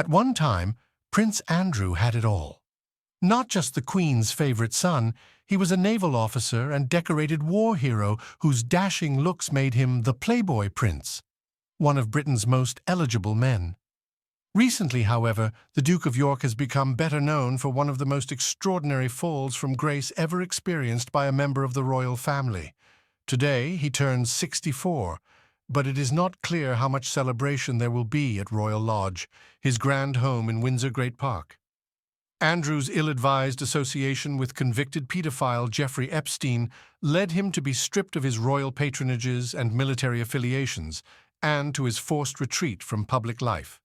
At one time, Prince Andrew had it all. Not just the Queen's favorite son, he was a naval officer and decorated war hero whose dashing looks made him the Playboy Prince, one of Britain's most eligible men. Recently, however, the Duke of York has become better known for one of the most extraordinary falls from grace ever experienced by a member of the royal family. Today, he turns 64, but it is not clear how much celebration there will be at Royal Lodge, his grand home in Windsor Great Park. Andrew's ill-advised association with convicted pedophile Jeffrey Epstein led him to be stripped of his royal patronages and military affiliations, and to his forced retreat from public life.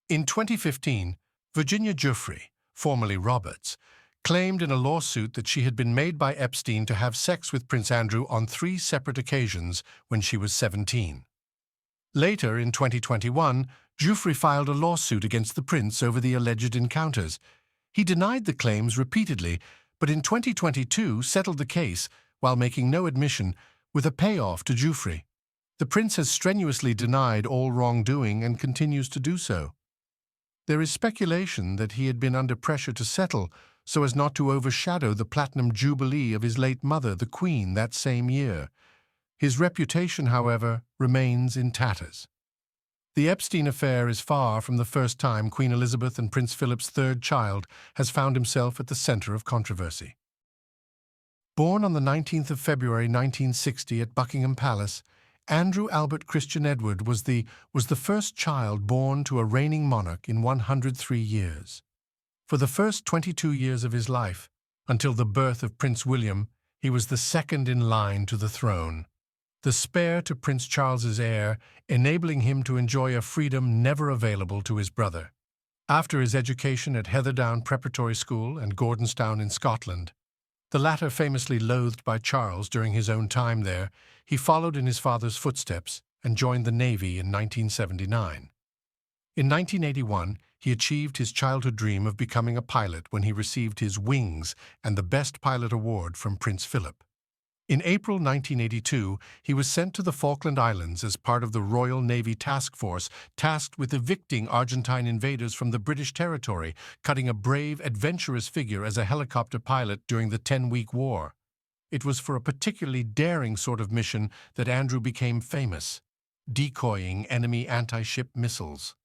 In 2015, Virginia Giuffre, formerly Roberts, claimed in a lawsuit that she had been made by Epstein to have sex with Prince Andrew on 3 separate occasions when she was 17. Later, in 2021, Giuffre filed a lawsuit against the prince over the alleged encounters. He denied the claims repeatedly, but in 2022 settled the case while making no admission, with a payoff to Giuffre. The prince has strenuously denied all wrongdoing and continues to do so. There is speculation that he had been under pressure to settle so as not to overshadow the platinum jubilee of his late mother, the Queen, that same year. His reputation, however, remains in tatters. The Epstein affair is far from the first time Queen Elizabeth and Prince Philip's third child has found himself at the center of controversy. Born on the 19th of February 1960 at Buckingham Palace, Andrew Albert Christian Edward was the first child born to a reigning monarch in 103 years. For the first 22 years of his life, until the birth of Prince William, he was the second in line to the throne, the spare to Prince Charles's heir, enabling him to enjoy a freedom never available to his brother. After his education at Heatherdown Preparatory School and Gordonstown in Scotland, the latter famously loathed by Charles during his own time there, he followed in his father's footsteps and joined the Navy in 1979. In 1981, he achieved his childhood dream of becoming a pilot when he received his Wings and the Best Pilot Award from Prince Philip. In April 1982, he was sent to the Falkland Islands as part of the Royal Navy Task Force tasked with evicting Argentine invaders from the British territory, cutting a brave, adventurous figure as a helicopter pilot during the 10-week war. It was for a particularly daring sort of mission that Andrew became famous, decoying enemy anti-ship missiles.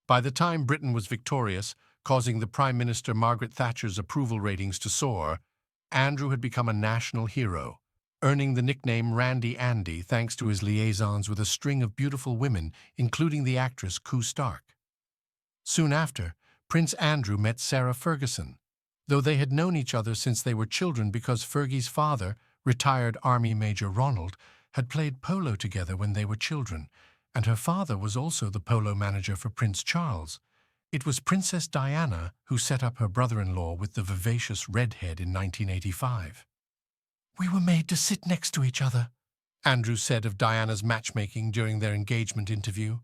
By the time Britain was victorious, causing the Prime Minister Margaret Thatcher's approval ratings to soar, Andrew had become a national hero, earning the nickname Randy Andy thanks to his liaisons with a string of beautiful women, including the actress Koo Stark. Soon after, Prince Andrew met Sarah Ferguson, though they had known each other since they were children because Fergie's father, retired Army Major Ronald, had played polo together when they were children, and her father was also the polo manager for Prince Charles. It was Princess Diana who set up her brother-in-law with the vivacious redhead in 1985. "We were made to sit next to each other," Andrew said of Diana's matchmaking during their engagement interview.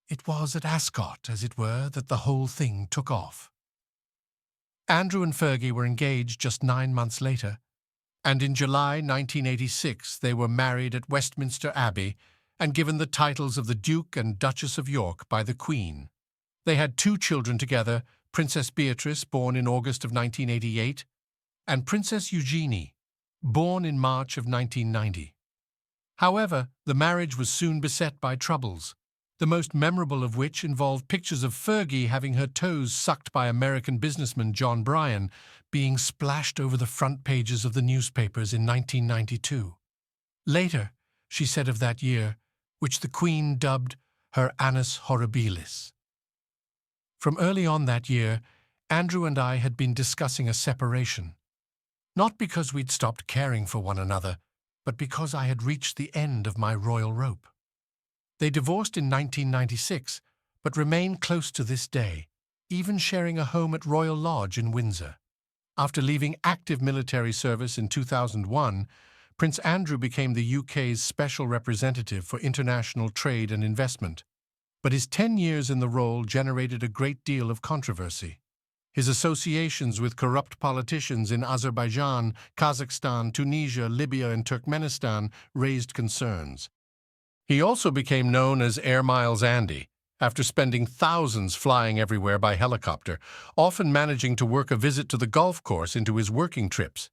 "It was at Ascot, as it were, that the whole thing took off." Andrew and Fergie were engaged just 9 months later, and in July 1986 they were married at Westminster Abbey and given the titles of the Duke and Duchess of York by the Queen. They had 2 children together, Princess Beatrice, born in August of 1988, and Princess Eugenie, born in March of 1990. However, the marriage was soon beset by troubles, the most memorable of which involved pictures of Fergie having her toes sucked by American businessman John Bryan, being splashed over the front pages of the newspapers in 1992. Later, she said of that year, which the Queen dubbed her annus horribilis. From early on that year, Andrew and I had been discussing a separation. Not because we'd stopped caring for one another, but because I had reached the end of my royal rope. They divorced in 1996, but remain close to this day, even sharing a home at Royal Lodge in Windsor. After leaving active military service in 2001, Prince Andrew became the UK's special representative for international trade and investment. But his 10 years in the role generated a great deal of controversy. His associations with corrupt politicians in Azerbaijan, Kazakhstan, Tunisia, Libya, and Turkmenistan raised concerns. He also became known as Air Miles Andy, after spending thousands flying everywhere by helicopter, often managing to work a visit to the golf course into his working trips.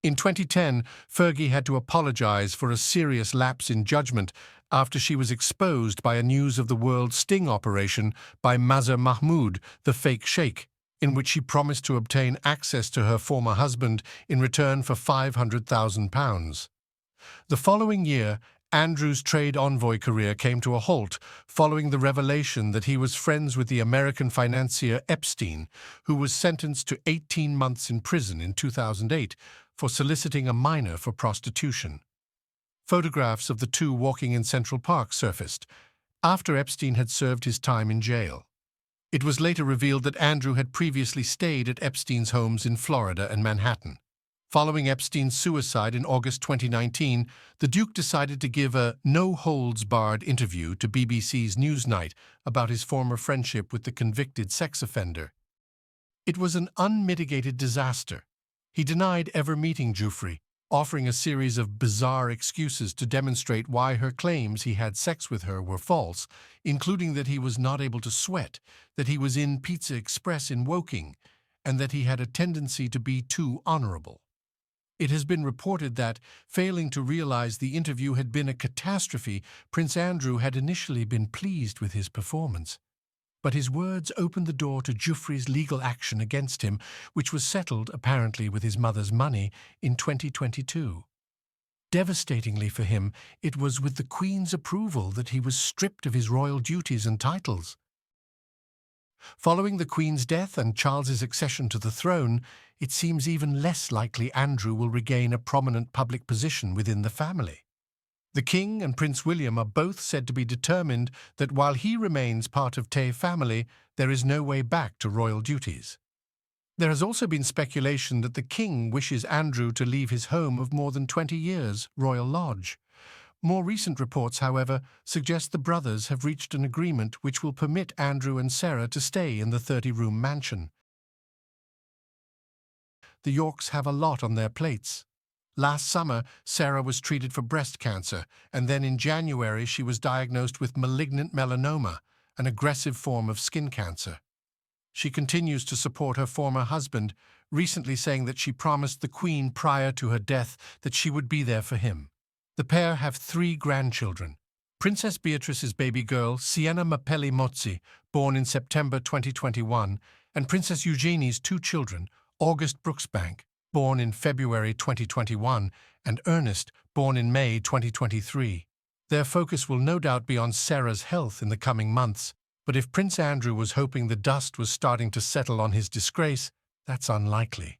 In 2010, Fergie had to apologize for a serious lapse in judgment after she was exposed by a News of the World sting operation by Mazhar Mahmood, the fake sheikh, in which she promised to obtain access to her former husband in return for £500,000. The following year, Andrew's trade envoy career came to a halt following the revelation that he was friends with the American financier Epstein, who was sentenced to 18 months in prison in 2008 for soliciting a minor for prostitution. Photographs of the two walking in Central Park surfaced after Epstein had served his time in jail. It was later revealed that Andrew had previously stayed at Epstein's homes in Florida and Manhattan. Following Epstein's suicide in August 2019, the Duke decided to give a no-holds-barred interview to BBC's Newsnight about his former friendship with the convicted sex offender. It was an unmitigated disaster. He denied ever meeting Giuffre, offering a series of bizarre excuses to demonstrate why her claims he had sex with her were false, including that he was not able to sweat, that he was in Pizza Express in Woking, and that he had a tendency to be too honorable. It has been reported that, failing to realize the interview had been a catastrophe, Prince Andrew had initially been pleased with his performance. But his words opened the door to Giuffre's legal action against him, which was settled, apparently with his mother's money, in 2022. Devastatingly for him, it was with the Queen's approval that he was stripped of his royal duties and titles. Following the Queen's death and Charles's accession to the throne, it seems even less likely Andrew will regain a prominent public position within the family. The King and Prince William are both said to be determined that while he remains part of Tay family, there is no way back to royal duties. There has also been speculation that the King wishes Andrew to leave his home of more than 20 years, Royal Lodge. More recent reports, however, suggest the brothers have reached an agreement which will permit Andrew and Sarah to stay in the 30-room mansion. The Yorks have a lot on their plates. Last summer, Sarah was treated for breast cancer, and then in January she was diagnosed with malignant melanoma, an aggressive form of skin cancer. She continues to support her former husband, recently saying that she promised the Queen prior to her death that she would be there for him. The pair have 3 grandchildren. Princess Beatrice's baby girl, Sienna Mapelli Mozzi, born in September 2021, and Princess Eugenie's 2 children, August Brooksbank, born in February 2021, and Ernest, born in May 2023. Their focus will no doubt be on Sarah's health in the coming months, but if Prince Andrew was hoping the dust was starting to settle on his disgrace, that's unlikely.